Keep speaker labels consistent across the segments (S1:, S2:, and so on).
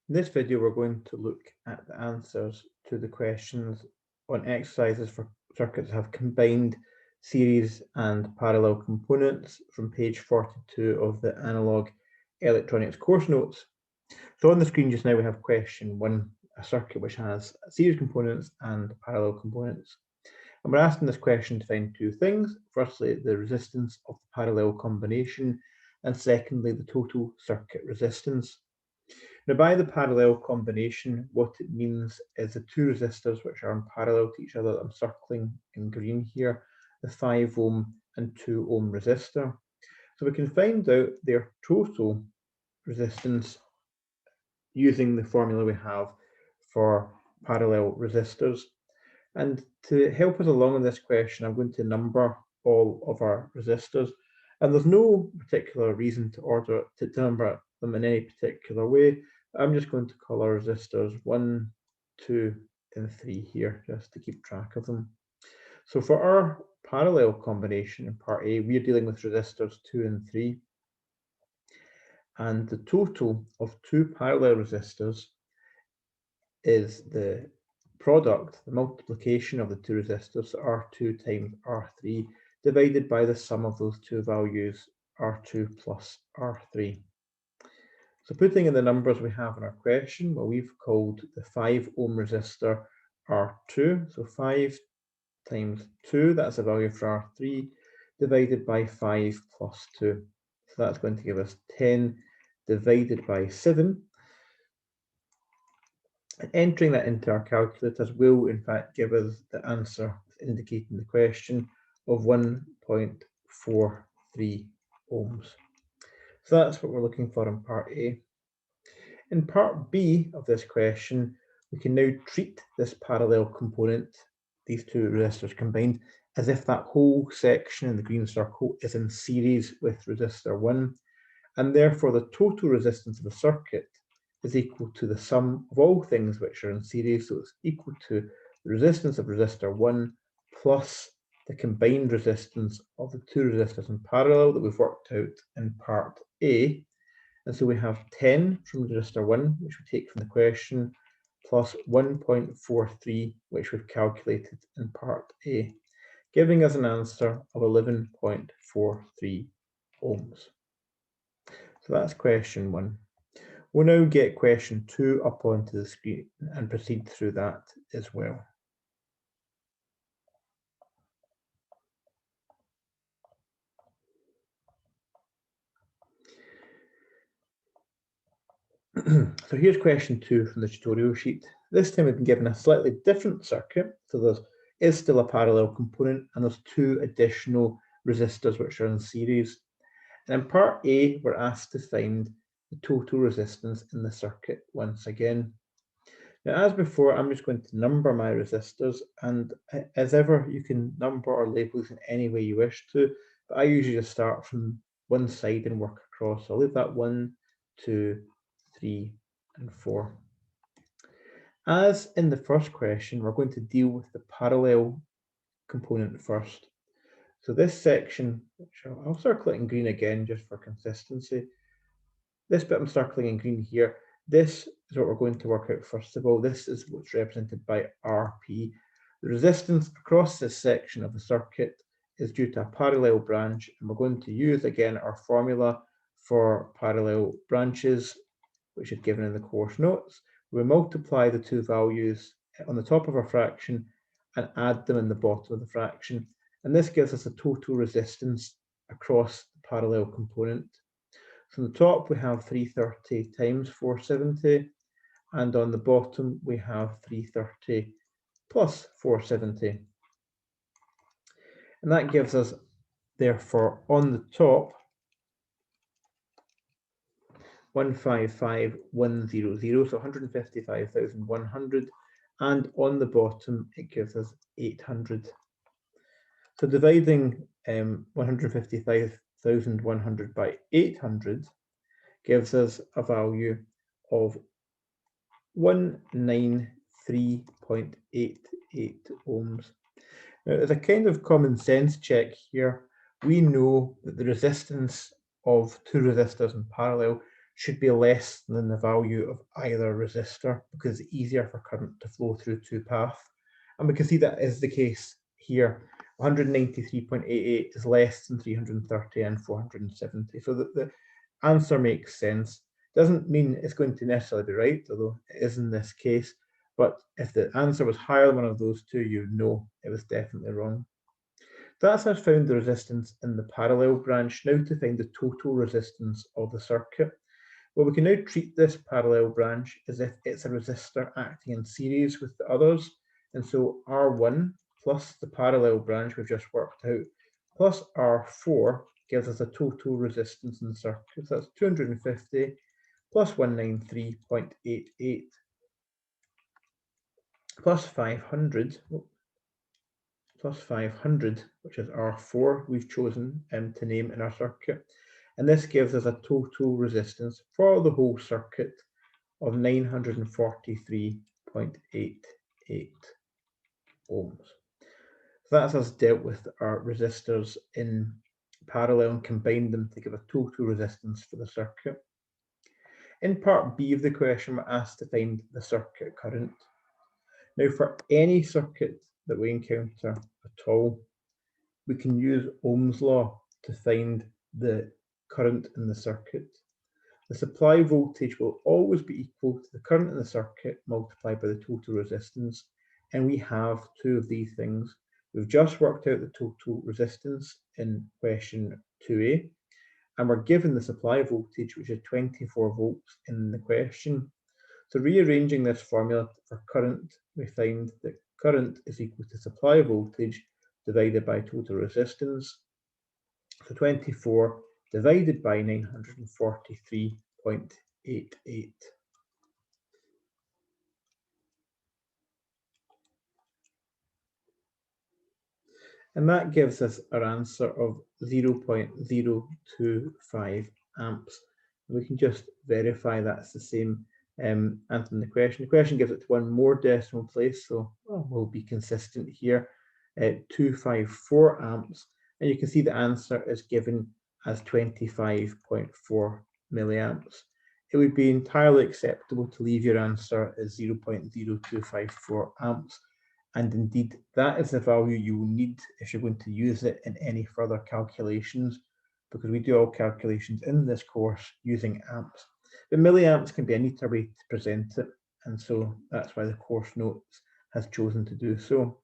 S1: In this video, we're going to look at the answers to the questions on exercises for circuits that have combined series and parallel components from page 42 of the Analog Electronics course notes. So on the screen just now we have question 1, a circuit which has series components and parallel components. And we're asking this question to find two things. Firstly, the resistance of the parallel combination, and secondly, the total circuit resistance. Now, by the parallel combination, what it means is the two resistors which are in parallel to each other that I'm circling in green here, the 5 ohm and 2 ohm resistor. So we can find out their total resistance using the formula we have for parallel resistors. And to help us along in this question, I'm going to number all of our resistors. And there's no particular reason to number them in any particular way. I'm just going to call our resistors 1, 2, and 3 here, just to keep track of them. So for our parallel combination in part A, we're dealing with resistors 2 and 3. And the total of two parallel resistors is the product, the multiplication of the two resistors, R2 times R3, divided by the sum of those two values, R2 plus R3. So putting in the numbers we have in our question, well, we've called the 5 ohm resistor R2, so 5 times 2, that's the value for R3, divided by 5 plus 2. So that's going to give us 10 divided by 7. And entering that into our calculators will in fact give us the answer indicating the question of 1.43 ohms. So that's what we're looking for in part A. In part B of this question, we can now treat this parallel component, these two resistors combined, as if that whole section in the green circle is in series with resistor 1, and therefore the total resistance of the circuit is equal to the sum of all things which are in series, so it's equal to the resistance of resistor 1 plus the combined resistance of the two resistors in parallel that we've worked out in part A. And so we have 10 from resistor 1, which we take from the question, plus 1.43, which we've calculated in part A, giving us an answer of 11.43 ohms. So that's question 1. We'll now get question 2 up onto the screen and proceed through that as well. So here's question 2 from the tutorial sheet. This time we've been given a slightly different circuit. So there is still a parallel component and there's two additional resistors which are in series. And in part A, we're asked to find the total resistance in the circuit once again. Now, as before, I'm just going to number my resistors, and as ever, you can number or label this in any way you wish to, but I usually just start from one side and work across. So I'll leave that 1, 2, 3, and 4. As in the first question, we're going to deal with the parallel component first. So this section, which I'll circle it in green again just for consistency. This bit I'm circling in green here, this is what we're going to work out first of all. This is what's represented by RP. The resistance across this section of the circuit is due to a parallel branch, and we're going to use again our formula for parallel branches, which is given in the course notes. We multiply the two values on the top of our fraction and add them in the bottom of the fraction. And this gives us a total resistance across the parallel component. So on the top we have 330 times 470, and on the bottom we have 330 plus 470. And that gives us, therefore, on the top 155,100, so 155,100, and on the bottom it gives us 800. So dividing 155,100 by 800 gives us a value of 193.88 ohms. Now, as a kind of common sense check here, we know that the resistance of two resistors in parallel should be less than the value of either resistor, because it's easier for current to flow through two paths. And we can see that is the case here. 193.88 is less than 330 and 470. So the answer makes sense. Doesn't mean it's going to necessarily be right, although it is in this case. But if the answer was higher than one of those two, you know it was definitely wrong. That's how I found the resistance in the parallel branch. Now to find the total resistance of the circuit. Well, we can now treat this parallel branch as if it's a resistor acting in series with the others. And so R1 plus the parallel branch we've just worked out plus R4 gives us a total resistance in the circuit. So that's 250 plus 193.88 plus 500, which is R4 we've chosen to name in our circuit. And this gives us a total resistance for the whole circuit of 943.88 ohms. So that's us dealt with our resistors in parallel and combined them to give a total resistance for the circuit. In part B of the question, we're asked to find the circuit current. Now, for any circuit that we encounter at all, we can use Ohm's law to find the current in the circuit. The supply voltage will always be equal to the current in the circuit multiplied by the total resistance, and we have two of these things. We've just worked out the total resistance in question 2a, and we're given the supply voltage, which is 24 volts in the question. So rearranging this formula for current, we find that current is equal to supply voltage divided by total resistance. So 24 divided by 943.88. And that gives us our answer of 0.025 amps. We can just verify that's the same answer in the question. The question gives it to one more decimal place, so we'll be consistent here at 254 amps. And you can see the answer is given as 25.4 milliamps. It would be entirely acceptable to leave your answer as 0.0254 amps. And indeed, that is the value you will need if you're going to use it in any further calculations, because we do all calculations in this course using amps. But milliamps can be a neater way to present it, and so that's why the course notes has chosen to do so.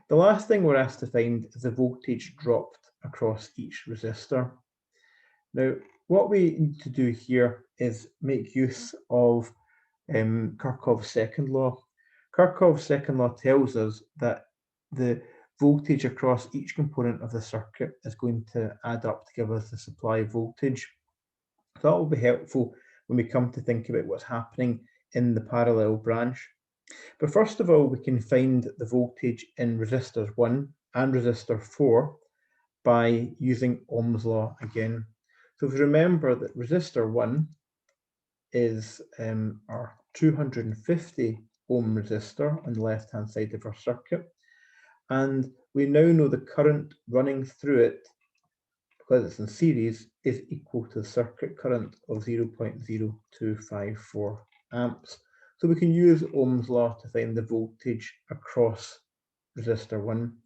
S1: The last thing we're asked to find is the voltage dropped across each resistor. Now, what we need to do here is make use of Kirchhoff's second law. Kirchhoff's second law tells us that the voltage across each component of the circuit is going to add up to give us the supply voltage. So that will be helpful when we come to think about what's happening in the parallel branch. But first of all, we can find the voltage in resistors 1 and resistor 4 by using Ohm's law again. So if you remember that resistor 1 is our 250 ohm resistor on the left-hand side of our circuit, and we now know the current running through it, because it's in series, is equal to the circuit current of 0.0254 amps. So we can use Ohm's law to find the voltage across resistor 1.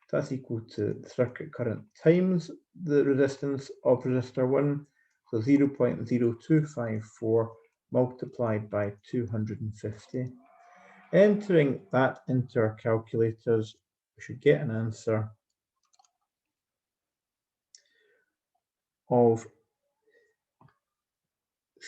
S1: So that's equal to the circuit current times the resistance of resistor 1, so 0.0254 multiplied by 250. Entering that into our calculators, we should get an answer of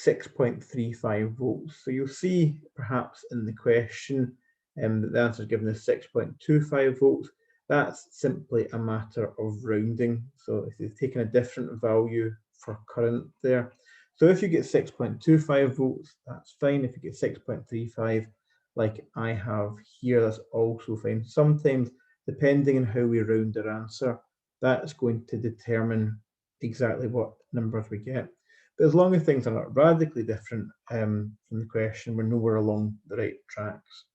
S1: 6.35 volts. So you'll see perhaps in the question that the answer is given as 6.25 volts. That's simply a matter of rounding. So if you've taken a different value for current there. So if you get 6.25 volts, that's fine. If you get 6.35, like I have here, that's also fine. Sometimes, depending on how we round our answer, that's going to determine exactly what numbers we get. But as long as things are not radically different from the question, we're nowhere along the right tracks.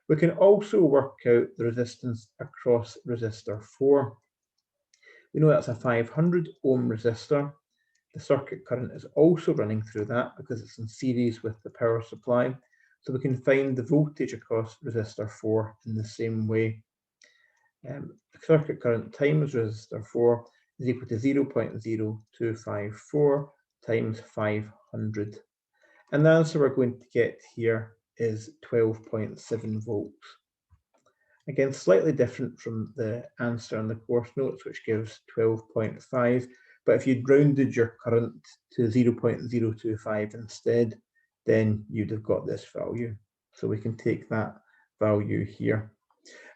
S1: We can also work out the resistance across resistor 4. We know that's a 500 ohm resistor. the circuit current is also running through that because it's in series with the power supply. So we can find the voltage across resistor 4 in the same way. Circuit current times resistor 4 is equal to 0.0254 times 500. And the answer we're going to get here is 12.7 volts. Again, slightly different from the answer on the course notes, which gives 12.5. But if you'd rounded your current to 0.025 instead, then you'd have got this value. So we can take that value here.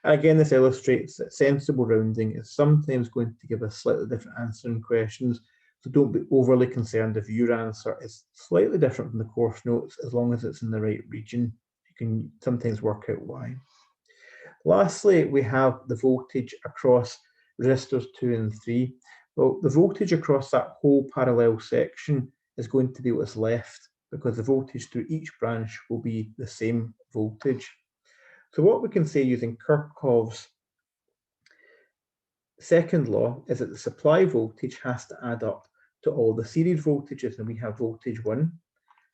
S1: And again, this illustrates that sensible rounding is sometimes going to give a slightly different answer in questions. So don't be overly concerned if your answer is slightly different from the course notes, as long as it's in the right region. You can sometimes work out why. Lastly, we have the voltage across resistors 2 and 3. Well, the voltage across that whole parallel section is going to be what's left, because the voltage through each branch will be the same voltage. So what we can say using Kirchhoff's second law is that the supply voltage has to add up to all the series voltages, and we have voltage 1,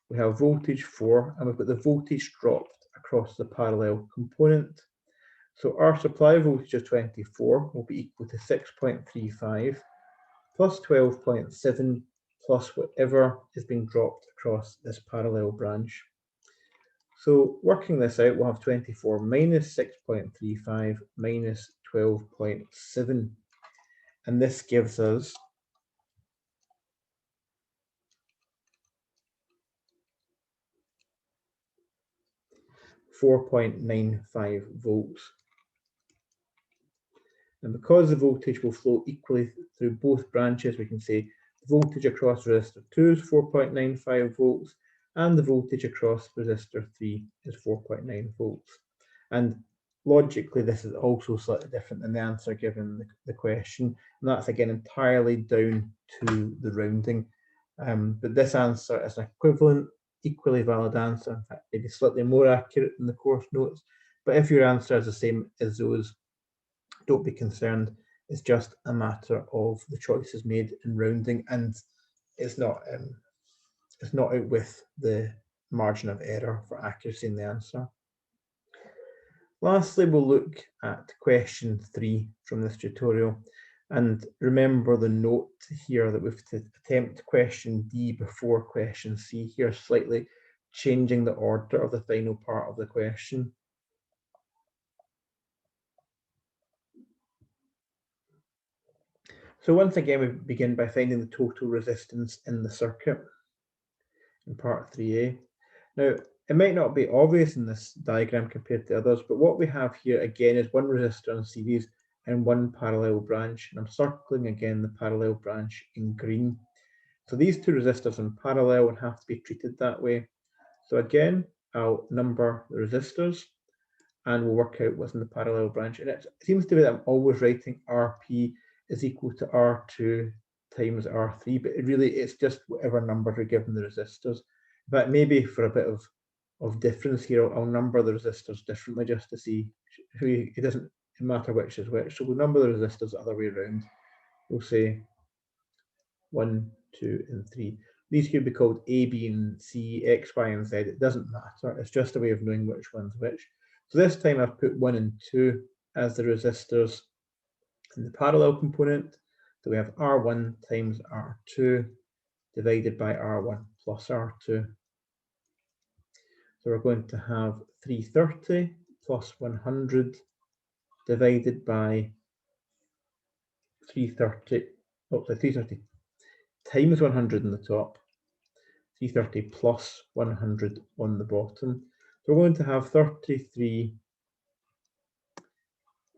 S1: we have voltage 4, and we've got the voltage dropped across the parallel component. So our supply voltage of 24 will be equal to 6.35 plus 12.7 plus whatever is being dropped across this parallel branch. So working this out, we'll have 24 minus 6.35 minus 12.7. And this gives us 4.95 volts. And because the voltage will flow equally through both branches, we can say the voltage across resistor 2 is 4.95 volts, and the voltage across resistor 3 is 4.9 volts. And logically, this is also slightly different than the answer given the question, and that's again entirely down to the rounding. But this answer is an equivalent, equally valid answer, in fact, maybe slightly more accurate than the course notes. But if your answer is the same as those, don't be concerned. It's just a matter of the choices made in rounding, and it's not out with the margin of error for accuracy in the answer. Lastly, we'll look at question 3 from this tutorial, and remember the note here that we've to attempt question D before question C here, slightly changing the order of the final part of the question. So once again, we begin by finding the total resistance in the circuit in part 3a. Now, it might not be obvious in this diagram compared to others, but what we have here again is one resistor in series and one parallel branch, and I'm circling again the parallel branch in green. So these two resistors in parallel and have to be treated that way. So again, I'll number the resistors and we'll work out what's in the parallel branch. And it seems to be that I'm always writing RP is equal to R2 times R3, but it's just whatever numbers are given the resistors. But maybe for a bit of difference here, I'll number the resistors differently just to see. It doesn't matter which is which. So we'll number the resistors the other way around. We'll say 1, 2, and 3. These could be called A, B, and C, X, Y, and Z. It doesn't matter. It's just a way of knowing which one's which. So this time I've put 1 and 2 as the resistors in the parallel component. So we have R1 times R2 divided by R1 plus R2. So we're going to have 330 plus 100 divided by 330 times 100 on the top, 330 plus 100 on the bottom. So we're going to have 33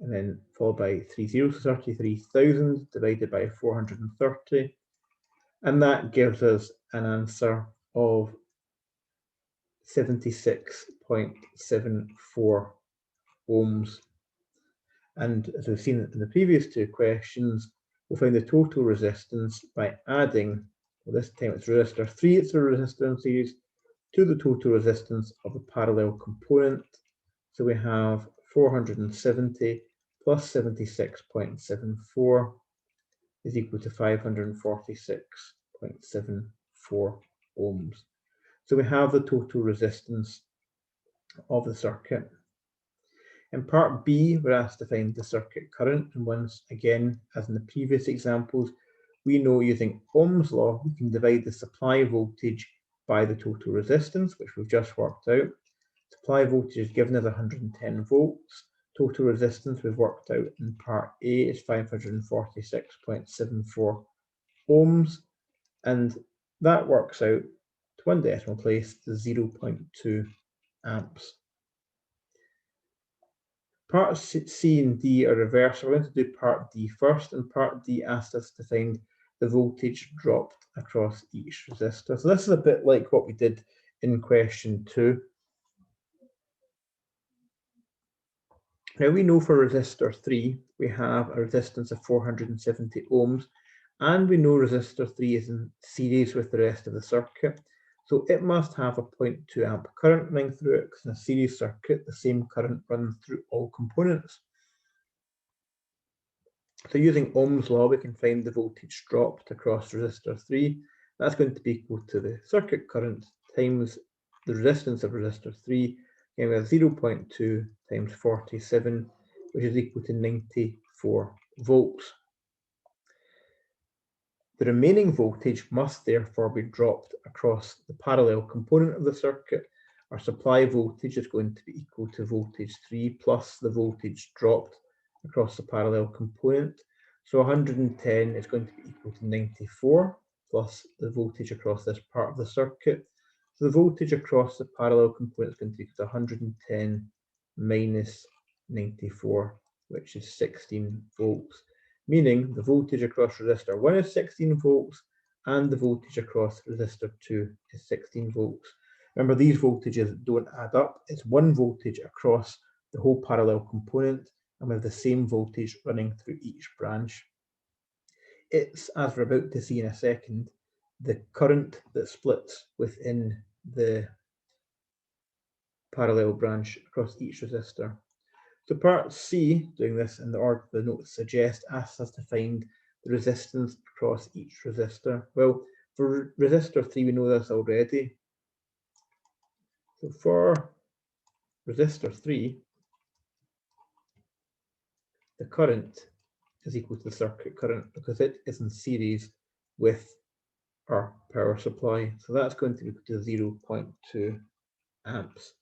S1: and then followed by 3 zeros, so 33,000 divided by 430. And that gives us an answer of 76.74 ohms. And as we've seen in the previous two questions, we'll find the total resistance by adding, well, this time it's resistor 3, it's a resistor in series, to the total resistance of a parallel component. So we have 470 plus 76.74 is equal to 546 0.74 ohms. So we have the total resistance of the circuit. In part B, we're asked to find the circuit current, and once again, as in the previous examples, we know using Ohm's law, we can divide the supply voltage by the total resistance, which we've just worked out. Supply voltage is given as 110 volts. Total resistance we've worked out in part A is 546.74 ohms, and that works out to one decimal place to 0.2 amps. Parts C and D are reversed. We're going to do part D first, and part D asked us to find the voltage dropped across each resistor. So this is a bit like what we did in question 2. Now we know for resistor 3 we have a resistance of 470 ohms, and we know resistor 3 is in series with the rest of the circuit. So it must have a 0.2 amp current running through it, because in a series circuit, the same current runs through all components. So using Ohm's law, we can find the voltage dropped across resistor 3. That's going to be equal to the circuit current times the resistance of resistor 3. Again, we have 0.2 times 47, which is equal to 94 volts. The remaining voltage must therefore be dropped across the parallel component of the circuit. Our supply voltage is going to be equal to voltage 3 plus the voltage dropped across the parallel component. So 110 is going to be equal to 94 plus the voltage across this part of the circuit. So the voltage across the parallel component is going to be equal to 110 minus 94, which is 16 volts. Meaning the voltage across resistor 1 is 16 volts and the voltage across resistor 2 is 16 volts. Remember, these voltages don't add up. It's one voltage across the whole parallel component, and we have the same voltage running through each branch. It's, as we're about to see in a second, the current that splits within the parallel branch across each resistor. So part C, doing this in the order the notes suggest, asks us to find the resistance across each resistor. Well, for resistor 3, we know this already. So for resistor 3, the current is equal to the circuit current because it is in series with our power supply. So that's going to be equal to 0.2 amps.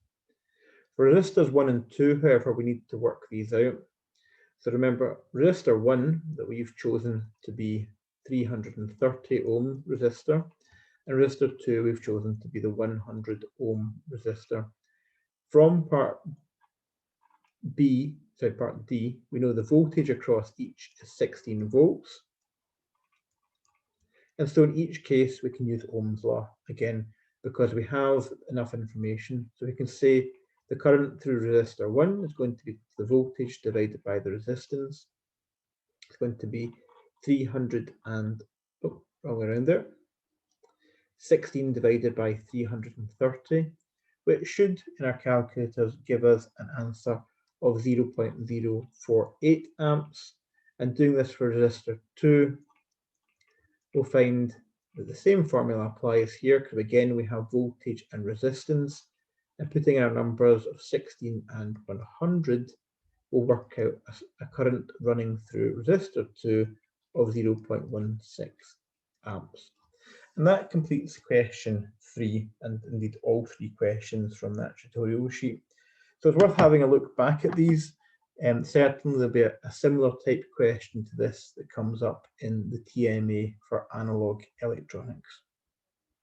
S1: For resistors 1 and 2, however, we need to work these out. So remember, resistor 1 that we've chosen to be 330 ohm resistor, and resistor 2 we've chosen to be the 100 ohm resistor. From part D, we know the voltage across each is 16 volts. And so in each case, we can use Ohm's law again, because we have enough information. So we can say the current through resistor 1 is going to be the voltage divided by the resistance. It's going to be 16 divided by 330, which should, in our calculators, give us an answer of 0.048 amps. And doing this for resistor 2, we'll find that the same formula applies here, because again we have voltage and resistance, and putting our numbers of 16 and 100 will work out a current running through resistor 2 of 0.16 amps. And that completes question 3, and indeed all 3 questions from that tutorial sheet. So it's worth having a look back at these. Certainly there'll be a similar type question to this that comes up in the TMA for analog electronics.